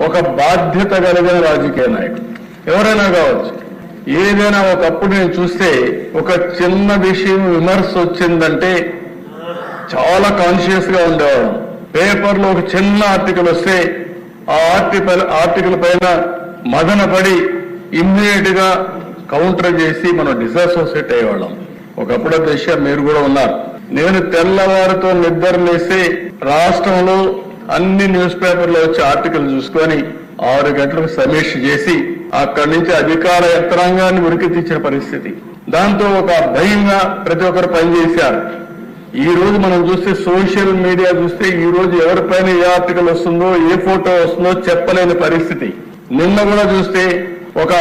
ఒక బాధ్యత కలిగిన రాజకీయ నాయకుడు ఎవరైనా కావచ్చు. ఏదైనా ఒకప్పుడు నేను చూస్తే ఒక చిన్న విషయం విమర్శ వచ్చిందంటే చాలా కాన్షియస్ గా ఉండేవాళ్ళం. పేపర్లో ఒక చిన్న ఆర్టికల్ వస్తే ఆ ఆర్టికల్ పైన మదన పడి ఇమ్మీడియట్ గా కౌంటర్ చేసి మనం డిసాసోసియేట్ అయ్యేవాళ్ళం. ఒకప్పుడు దశ మీరు కూడా ఉన్నారు. నేను తెల్లవారితో నిద్ర లేసి రాష్ట్రంలో అన్ని న్యూస్ పేపర్లో వచ్చే ఆర్టికల్ చూసుకొని 6 గంటలకు సమీక్ష చేసి అక్కడి నుంచి అధికార యంత్రాంగాన్ని ఉరికి తీసిన పరిస్థితి. దాంతో ఒక భయంగా ప్రతి ఒక్కరు పనిచేశారు. ఈ రోజు మనం చూస్తే సోషల్ మీడియా చూస్తే ఈ రోజు ఎవరిపైన ఏ ఆర్టికల్ వస్తుందో ఏ ఫోటో వస్తుందో చెప్పలేని పరిస్థితి. నిన్న కూడా చూస్తే ఒక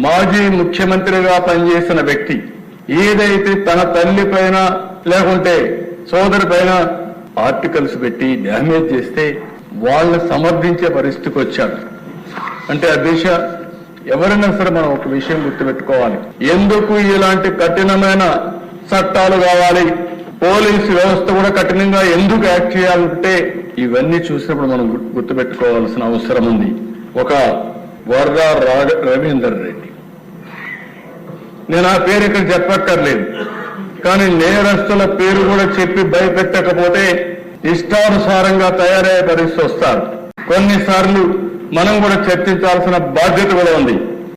మాజీ ముఖ్యమంత్రిగా పనిచేసిన వ్యక్తి ఏదైతే తన తల్లి పైన లేకుంటే సోదరి పైన ఆర్టికల్స్ పెట్టి డ్యామేజ్ చేస్తే వాళ్ళని సమర్థించే పరిస్థితికి వచ్చాడు. అంటే ఆ దిశ ఎవరైనా సరే మనం ఒక విషయం గుర్తుపెట్టుకోవాలి. ఎందుకు ఇలాంటి కఠినమైన చట్టాలు కావాలి, పోలీసు వ్యవస్థ కూడా కఠినంగా ఎందుకు యాక్ట్ చేయాలంటే ఇవన్నీ చూసినప్పుడు మనం గుర్తుపెట్టుకోవాల్సిన అవసరం ఉంది. ఒక వరద రవీందర్ రెడ్డి, నేను ఆ పేరు ఇక్కడ చెప్పక్కర్లేదు, కానీ నేరస్తుల పేరు కూడా చెప్పి భయపెట్టకపోతే ఇష్టానుసారంగా తయారయ్యే పరిస్థితి వస్తారు. కొన్నిసార్లు మనం కూడా చర్చించాల్సిన బాధ్యత కూడా ఉంది.